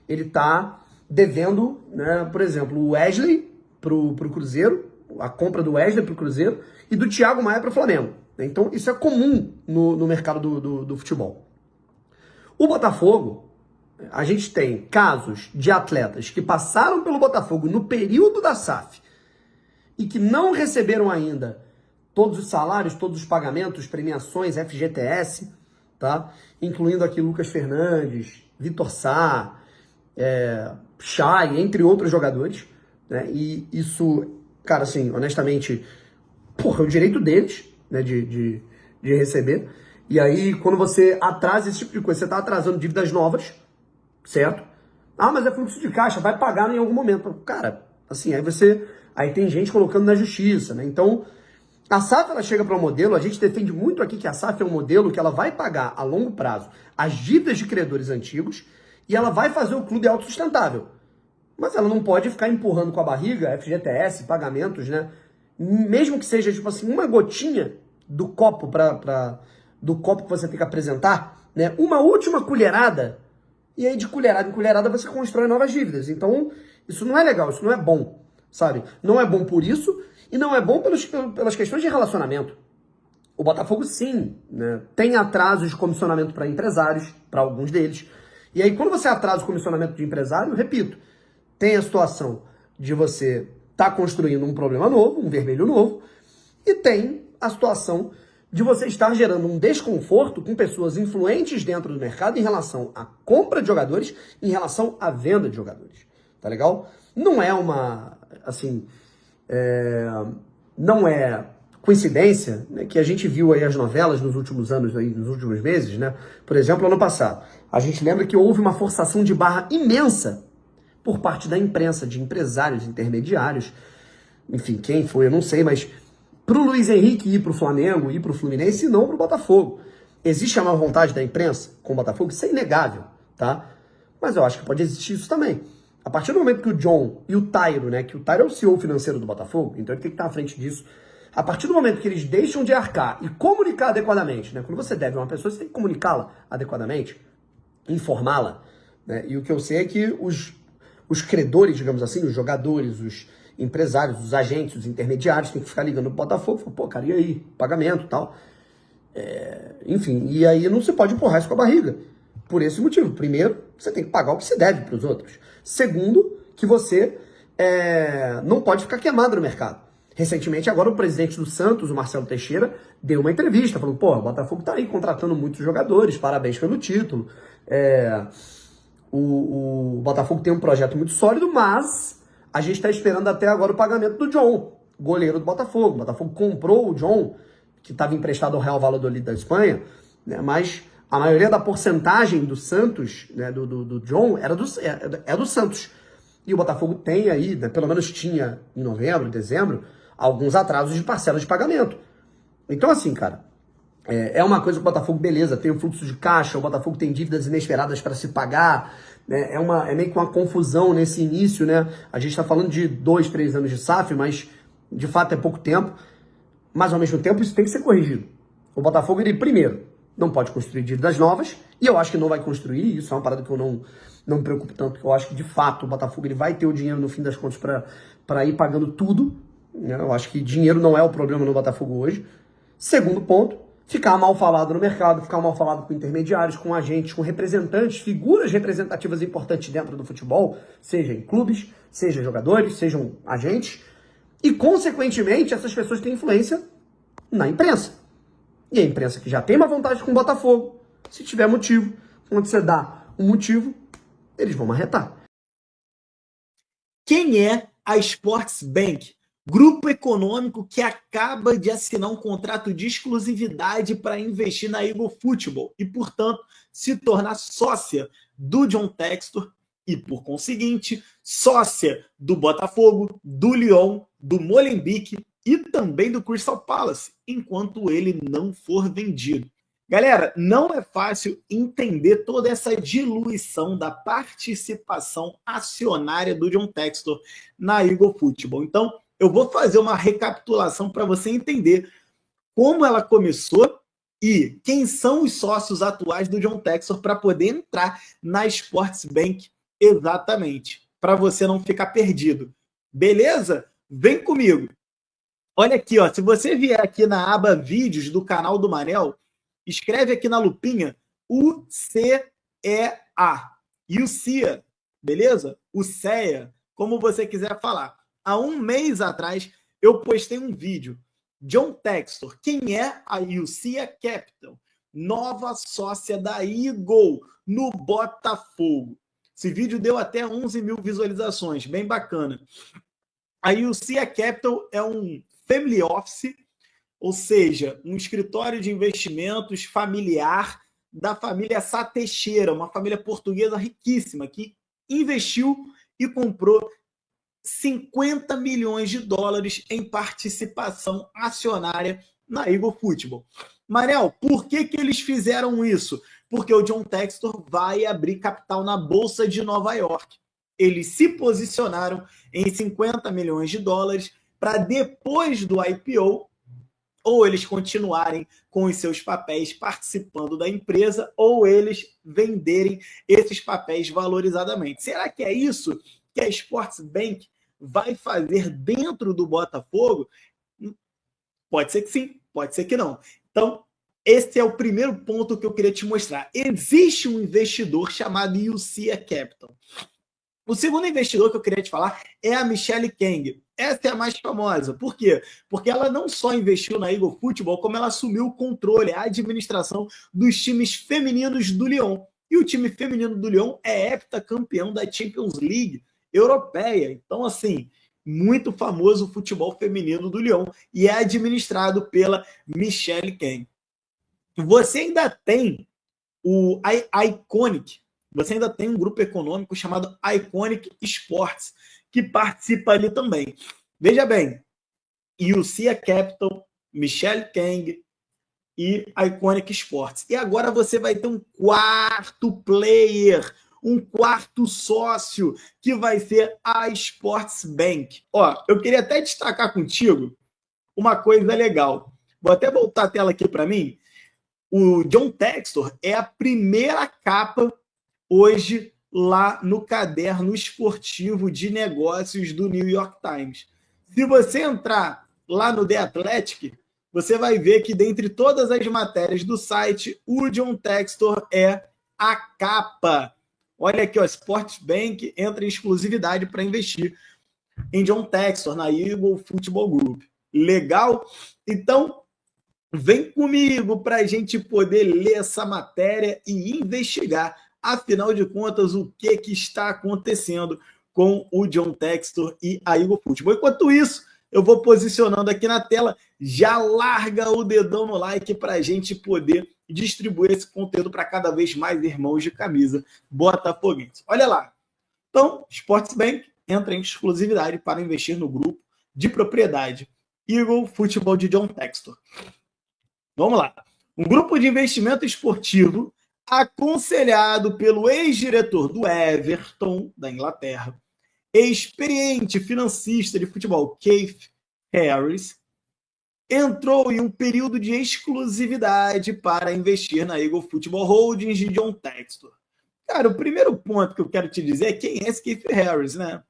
Speaker 6: ele está devendo, né, por exemplo, o Wesley pro Cruzeiro, a compra do Wesley pro Cruzeiro e do Thiago Maia pro Flamengo. Então isso é comum no mercado do futebol. O Botafogo, a gente tem casos de atletas que passaram pelo Botafogo no período da SAF e que não receberam ainda todos os salários, todos os pagamentos, premiações, FGTS, tá? Incluindo aqui Lucas Fernandes, Vitor Sá, Chay, entre outros jogadores, né? E isso, cara, assim, honestamente, porra, é o direito deles, né, de receber. E aí, quando você atrasa esse tipo de coisa, você tá atrasando dívidas novas, certo? Ah, mas é fluxo de caixa, vai pagar em algum momento. Cara, assim, aí tem gente colocando na justiça, né? Então, a SAF, ela chega para um modelo, a gente defende muito aqui que a SAF é um modelo que ela vai pagar a longo prazo as dívidas de credores antigos e ela vai fazer o clube autossustentável. Mas ela não pode ficar empurrando com a barriga FGTS, pagamentos, né? Mesmo que seja, tipo assim, uma gotinha do copo do copo que você tem que apresentar, né? Uma última colherada, e aí de colherada em colherada você constrói novas dívidas. Então, isso não é legal, isso não é bom, sabe? Não é bom por isso e não é bom pelas questões de relacionamento. O Botafogo, sim, né, tem atrasos de comissionamento para empresários, para alguns deles. E aí, quando você atrasa o comissionamento de empresário, repito, tem a situação de você estar construindo um problema novo, um vermelho novo, e tem a situação de você estar gerando um desconforto com pessoas influentes dentro do mercado em relação à compra de jogadores, em relação à venda de jogadores. Tá legal? Não é uma, assim, não é coincidência, né, que a gente viu aí as novelas nos últimos anos, aí, nos últimos meses, né? Por exemplo, ano passado, a gente lembra que houve uma forçação de barra imensa por parte da imprensa, de empresários, intermediários, enfim, quem foi, eu não sei, mas para o Luiz Henrique ir para o Flamengo, ir para o Fluminense, e não para o Botafogo. Existe a má vontade da imprensa com o Botafogo? Isso é inegável, tá? Mas eu acho que pode existir isso também. A partir do momento que o John e o Tairo, né, que o Tairo é o CEO financeiro do Botafogo, então ele tem que estar à frente disso. A partir do momento que eles deixam de arcar e comunicar adequadamente, né, quando você deve a uma pessoa, você tem que comunicá-la adequadamente, informá-la, né, e o que eu sei é que os credores, digamos assim, os jogadores, os empresários, os agentes, os intermediários, tem que ficar ligando no Botafogo, falar, pô, cara, e aí? Pagamento e tal. Enfim, e aí não se pode empurrar isso com a barriga. Por esse motivo. Primeiro, você tem que pagar o que se deve para os outros. Segundo, que você não pode ficar queimado no mercado. Recentemente, agora, o presidente do Santos, o Marcelo Teixeira, deu uma entrevista, falando, pô, o Botafogo tá aí contratando muitos jogadores, parabéns pelo título. O Botafogo tem um projeto muito sólido, mas a gente está esperando até agora o pagamento do John, goleiro do Botafogo. O Botafogo comprou o John, que estava emprestado ao Real Valladolid da Espanha, né, mas a maioria da porcentagem do Santos, né, do John, é do Santos. E o Botafogo tem aí, né, pelo menos tinha em novembro, dezembro, alguns atrasos de parcelas de pagamento. Então, assim, cara, é uma coisa que o Botafogo, beleza, tem o fluxo de caixa, o Botafogo tem dívidas inesperadas para se pagar, né, é meio que uma confusão nesse início, né? A gente está falando de 2, 3 anos de SAF, mas de fato é pouco tempo. Mas, ao mesmo tempo, isso tem que ser corrigido. O Botafogo, ele, primeiro, não pode construir dívidas novas, e eu acho que não vai construir, isso é uma parada que eu não me preocupo tanto, porque eu acho que, de fato, o Botafogo ele vai ter o dinheiro, no fim das contas, para ir pagando tudo, né? Eu acho que dinheiro não é o problema no Botafogo hoje. Segundo ponto, ficar mal falado no mercado, ficar mal falado com intermediários, com agentes, com representantes, figuras representativas importantes dentro do futebol, seja em clubes, seja jogadores, sejam agentes, e, consequentemente, essas pessoas têm influência na imprensa. E a imprensa que já tem uma vantagem com o Botafogo, se tiver motivo, quando você dá um motivo, eles vão marretar.
Speaker 7: Quem é a Sports Bank? Grupo econômico que acaba de assinar um contrato de exclusividade para investir na Eagle Football e, portanto, se tornar sócia do John Textor e, por conseguinte, sócia do Botafogo, do Lyon, do Molenbeek e também do Crystal Palace, enquanto ele não for vendido. Galera, não é fácil entender toda essa diluição da participação acionária do John Textor na Eagle Football. Então, eu vou fazer uma recapitulação para você entender como ela começou e quem são os sócios atuais do John Textor para poder entrar na Sports Bank exatamente, para você não ficar perdido. Beleza? Vem comigo. Olha aqui, ó, se você vier aqui na aba Vídeos do canal do Manel, escreve aqui na lupinha UCEA. E o CIA, beleza? O CEA, como você quiser falar. Há um mês atrás, eu postei um vídeo. John Textor, quem é a UCEA Capital? nova sócia da Eagle no Botafogo. Esse vídeo deu até 11 mil visualizações, bem bacana. A UCA Capital é um family office, ou seja, um escritório de investimentos familiar da família Sá Teixeira, uma família portuguesa riquíssima que investiu e comprou 50 milhões de dólares em participação acionária na Eagle Football. Manel, por que eles fizeram isso? Porque o John Textor vai abrir capital na Bolsa de Nova York. Eles se posicionaram em 50 milhões de dólares para depois do IPO, ou eles continuarem com os seus papéis participando da empresa, ou eles venderem esses papéis valorizadamente. Será que é isso que a Sports Bank vai fazer dentro do Botafogo? Pode ser que sim, pode ser que não. Então, esse é o primeiro ponto que eu queria te mostrar. Existe um investidor chamado UCA Capital. O segundo investidor que eu queria te falar é a Michelle Kang. Essa é a mais famosa. Por quê? Porque ela não só investiu na Eagle Football, como ela assumiu o controle, a administração dos times femininos do Lyon. E o time feminino do Lyon é heptacampeão da Champions League europeia. Então, assim, muito famoso o futebol feminino do Lyon e é administrado pela Michelle Kang. Você ainda tem o Iconic, você ainda tem um grupo econômico chamado Iconic Sports, que participa ali também. Veja bem, UCA Capital, Michelle Kang e Iconic Sports. E agora você vai ter um quarto player, um quarto sócio, que vai ser a Sports Bank. Ó, eu queria até destacar contigo uma coisa legal. Vou até voltar a tela aqui para mim. O John Textor é a primeira capa hoje lá no caderno esportivo de negócios do New York Times. Se você entrar lá no The Athletic, você vai ver que dentre todas as matérias do site, o John Textor é a capa. Olha aqui, ó, Sports Bank entra em exclusividade para investir em John Textor, na Eagle Football Group. Legal? Então, vem comigo para a gente poder ler essa matéria e investigar, afinal de contas, o que está acontecendo com o John Textor e a Eagle Football. Enquanto isso, eu vou posicionando aqui na tela, já larga o dedão no like para a gente poder distribuir esse conteúdo para cada vez mais irmãos de camisa botafoguense. Olha lá. Então, Sports Bank entra em exclusividade para investir no grupo de propriedade Eagle Football de John Textor. Vamos lá. Um grupo de investimento esportivo aconselhado pelo ex-diretor do Everton, da Inglaterra, experiente financista de futebol Keith Harris, entrou em um período de exclusividade para investir na Eagle Football Holdings de John Textor. Cara, o primeiro ponto que eu quero te dizer é quem é esse Keith Harris, né?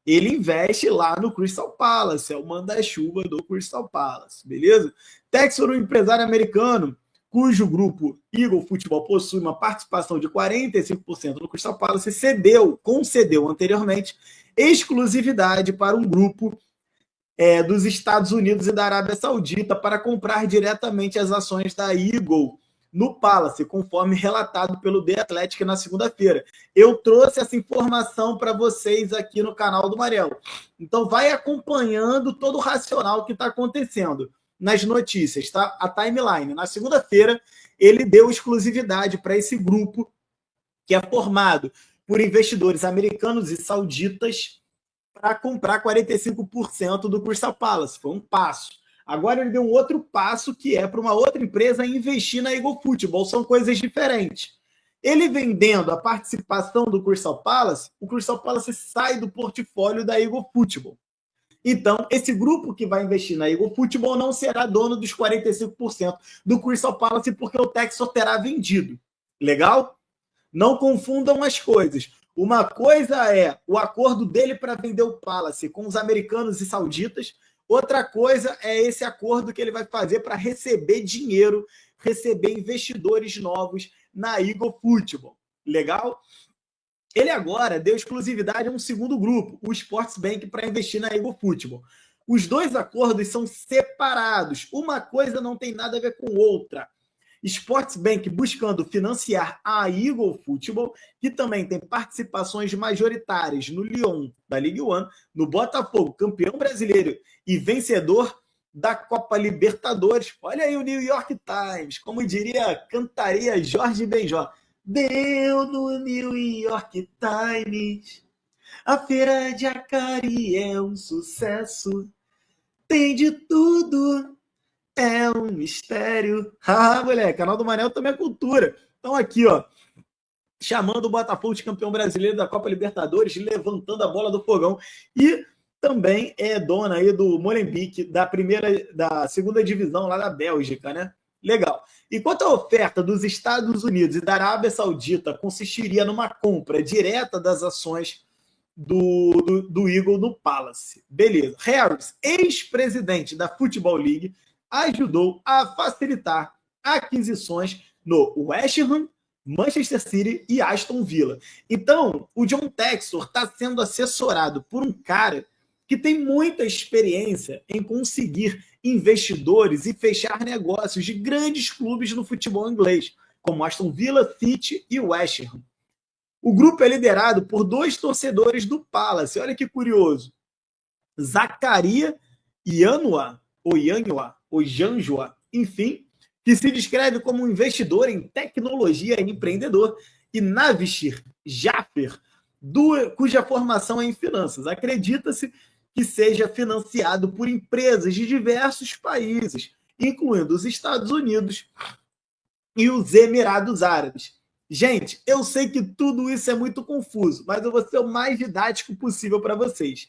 Speaker 7: Ele investe lá no Crystal Palace, é o manda-chuva do Crystal Palace, beleza? Textor, um empresário americano, cujo grupo Eagle Football possui uma participação de 45% no Crystal Palace, concedeu anteriormente exclusividade para um grupo dos Estados Unidos e da Arábia Saudita para comprar diretamente as ações da Eagle no Palace, conforme relatado pelo The Athletic na segunda-feira. Eu trouxe essa informação para vocês aqui no canal do Marelo. Então vai acompanhando todo o racional que está acontecendo nas notícias, tá? A timeline. Na segunda-feira, ele deu exclusividade para esse grupo, que é formado por investidores americanos e sauditas, para comprar 45% do Crystal Palace. Foi um passo. Agora ele deu um outro passo, que é para uma outra empresa investir na Eagle Football. São coisas diferentes. Ele vendendo a participação do Crystal Palace, o Crystal Palace sai do portfólio da Eagle Football. Então, esse grupo que vai investir na Eagle Football não será dono dos 45% do Crystal Palace, porque o Textor terá vendido. Legal? Não confundam as coisas. Uma coisa é o acordo dele para vender o Palace com os americanos e sauditas. Outra coisa é esse acordo que ele vai fazer para receber dinheiro, receber investidores novos na Eagle Football. Legal? Ele agora deu exclusividade a um segundo grupo, o Sports Bank, para investir na Eagle Football. Os dois acordos são separados. Uma coisa não tem nada a ver com outra. Sports Bank buscando financiar a Eagle Football, que também tem participações majoritárias no Lyon, da Ligue 1, no Botafogo, campeão brasileiro e vencedor da Copa Libertadores. Olha aí o New York Times, como diria, cantaria Jorge Benjó. Deu no New York Times. A feira de Acari é um sucesso. Tem de tudo. É um mistério. Ah, moleque, canal do Manel também é cultura. Então aqui, ó, chamando o Botafogo de campeão brasileiro da Copa Libertadores, levantando a bola do fogão. E também é dona aí do Molenbeek, da segunda divisão lá da Bélgica, né? Legal. Enquanto a oferta dos Estados Unidos e da Arábia Saudita consistiria numa compra direta das ações do Eagle no Palace. Beleza. Harris, ex-presidente da Football League, ajudou a facilitar aquisições no West Ham, Manchester City e Aston Villa. Então, o John Textor está sendo assessorado por um cara que tem muita experiência em conseguir investidores e fechar negócios de grandes clubes no futebol inglês, como Aston Villa, City e West Ham. O grupo é liderado por 2 torcedores do Palace. Olha que curioso. Zacaria Yanua, ou Janjua, enfim, que se descreve como um investidor em tecnologia e empreendedor, e Navishir Jaffer, cuja formação é em finanças. Acredita-se que seja financiado por empresas de diversos países, incluindo os Estados Unidos e os Emirados Árabes. Gente, eu sei que tudo isso é muito confuso, mas eu vou ser o mais didático possível para vocês.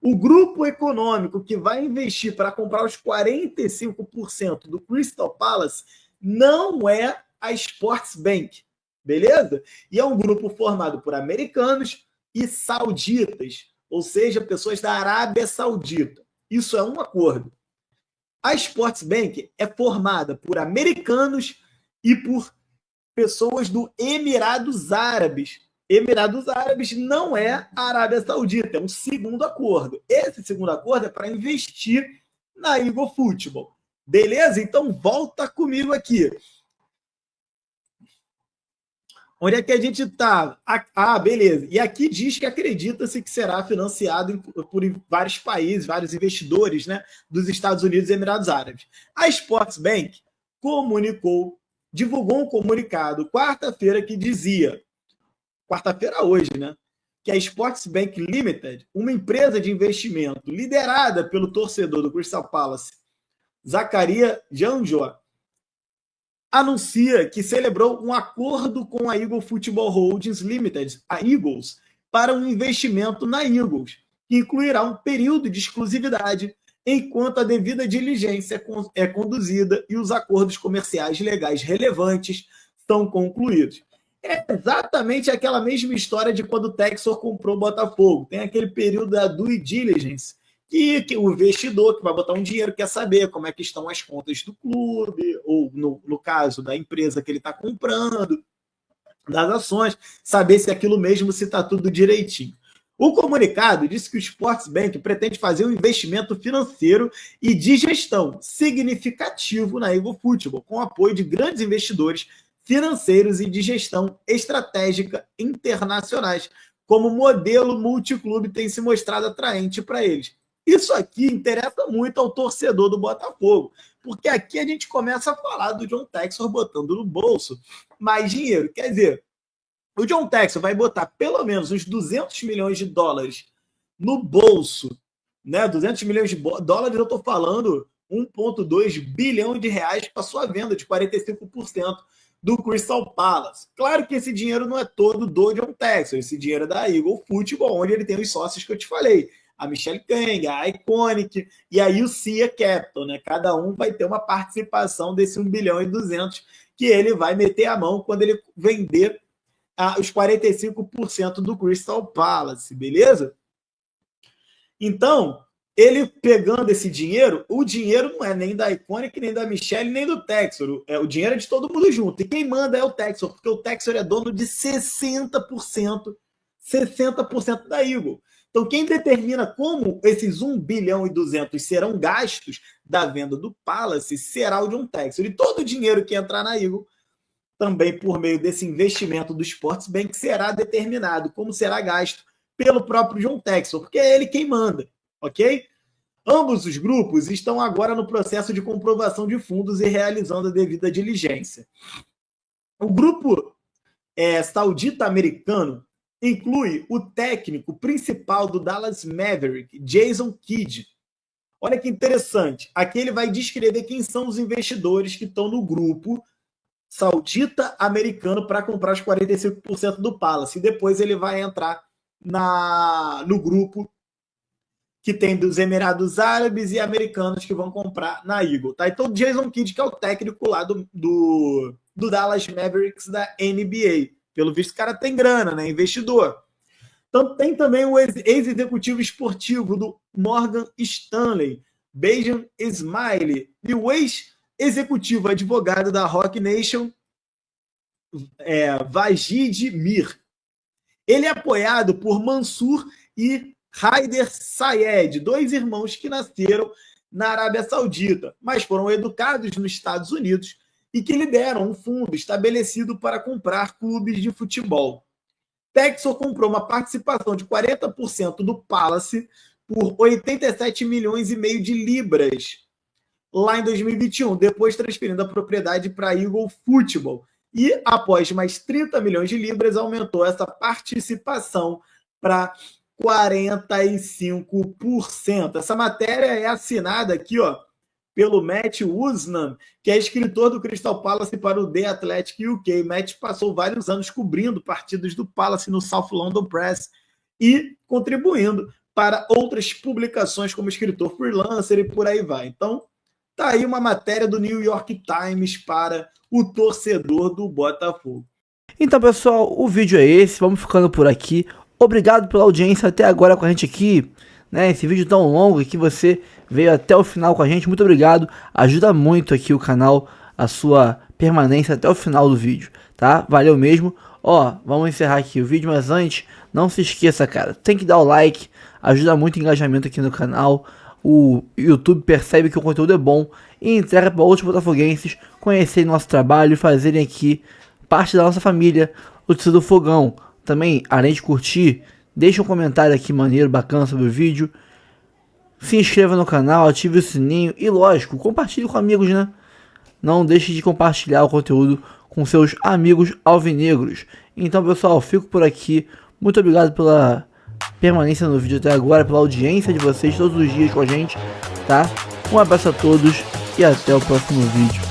Speaker 7: O grupo econômico que vai investir para comprar os 45% do Crystal Palace não é a Sports Bank, beleza? E é um grupo formado por americanos e sauditas, ou seja, pessoas da Arábia Saudita. Isso é um acordo. A Sports Bank é formada por americanos e por pessoas do Emirados Árabes. Emirados Árabes não é a Arábia Saudita, é um segundo acordo. Esse segundo acordo é para investir na Eagle Football. Beleza? Então volta comigo aqui. Onde é que a gente está? Ah, beleza. E aqui diz que acredita-se que será financiado por vários países, vários investidores, né, dos Estados Unidos e Emirados Árabes. A Sports Bank divulgou um comunicado quarta-feira que dizia, quarta-feira hoje, né, que a Sports Bank Limited, uma empresa de investimento liderada pelo torcedor do Crystal Palace, Zacaria Janjua, anuncia que celebrou um acordo com a Eagle Football Holdings Limited, a Eagles, para um investimento na Eagles, que incluirá um período de exclusividade enquanto a devida diligência é conduzida e os acordos comerciais legais relevantes são concluídos. É exatamente aquela mesma história de quando o Textor comprou o Botafogo. Tem aquele período da due diligence, que o investidor que vai botar um dinheiro quer saber como é que estão as contas do clube, ou no caso da empresa que ele está comprando, das ações, saber se aquilo mesmo, se está tudo direitinho. O comunicado disse que o Sports Bank pretende fazer um investimento financeiro e de gestão significativo na Eagle Football, com apoio de grandes investidores financeiros e de gestão estratégica internacionais, como modelo multiclube tem se mostrado atraente para eles. Isso aqui interessa muito ao torcedor do Botafogo, porque aqui a gente começa a falar do John Textor botando no bolso mais dinheiro. Quer dizer, o John Textor vai botar pelo menos uns 200 milhões de dólares no bolso, né? 200 milhões de dólares, eu estou falando 1,2 bilhão de reais para sua venda de 45% do Crystal Palace. Claro que esse dinheiro não é todo do John Textor, esse dinheiro é da Eagle Football, onde ele tem os sócios que eu te falei, a Michelle Kang, a Iconic e aí o Cia Capital, né? Cada um vai ter uma participação desse 1 bilhão e 200 que ele vai meter a mão quando ele vender os 45% do Crystal Palace, beleza? Então, ele pegando esse dinheiro, o dinheiro não é nem da Iconic, nem da Michelle, nem do Textor. O dinheiro é de todo mundo junto. E quem manda é o Textor, porque o Textor é dono de 60% da Eagle. Então, quem determina como esses 1 bilhão e 200 serão gastos da venda do Palace será o John Textor. E todo o dinheiro que entrar na Eagle, também por meio desse investimento do Sports Bank, será determinado como será gasto pelo próprio John Textor, porque é ele quem manda, ok? Ambos os grupos estão agora no processo de comprovação de fundos e realizando a devida diligência. O grupo saudita-americano inclui o técnico principal do Dallas Maverick, Jason Kidd. Olha que interessante. Aqui ele vai descrever quem são os investidores que estão no grupo saudita-americano para comprar os 45% do Palace. E depois ele vai entrar no grupo que tem dos Emirados Árabes e americanos que vão comprar na Eagle. Tá? Então, Jason Kidd, que é o técnico lá do Dallas Mavericks da NBA. Pelo visto, o cara tem grana, né? Investidor. Então, tem também o ex-executivo esportivo do Morgan Stanley, Benjamin Smiley, e o ex-executivo advogado da Rock Nation, Vajid Mir. Ele é apoiado por Mansur e Haider Sayed, 2 irmãos que nasceram na Arábia Saudita, mas foram educados nos Estados Unidos e que lideram um fundo estabelecido para comprar clubes de futebol. Textor comprou uma participação de 40% do Palace por 87 milhões e meio de libras lá em 2021, depois transferindo a propriedade para a Eagle Football. E, após mais 30 milhões de libras, aumentou essa participação para 45%. Essa matéria é assinada aqui, pelo Matt Woosnam, que é escritor do Crystal Palace para o The Athletic UK. Matt passou vários anos cobrindo partidos do Palace no South London Press e contribuindo para outras publicações como escritor freelancer e por aí vai. Então, tá aí uma matéria do New York Times para o torcedor do Botafogo.
Speaker 1: Então, pessoal, o vídeo é esse. Vamos ficando por aqui. Obrigado pela audiência até agora com a gente aqui, né? Esse vídeo tão longo que você veio até o final com a gente. Muito obrigado. Ajuda muito aqui o canal, a sua permanência até o final do vídeo, tá? Valeu mesmo. Vamos encerrar aqui o vídeo, mas antes, não se esqueça, cara, tem que dar o like. Ajuda muito o engajamento aqui no canal. O YouTube percebe que o conteúdo é bom e entrega para outros botafoguenses conhecerem nosso trabalho e fazerem aqui parte da nossa família, o Torcida do Fogão. Também, além de curtir, deixa um comentário aqui maneiro, bacana sobre o vídeo. Se inscreva no canal, ative o sininho e, lógico, compartilhe com amigos, né? Não deixe de compartilhar o conteúdo com seus amigos alvinegros. Então, pessoal, fico por aqui. Muito obrigado pela permanência no vídeo até agora, pela audiência de vocês todos os dias com a gente, tá? Um abraço a todos e até o próximo vídeo.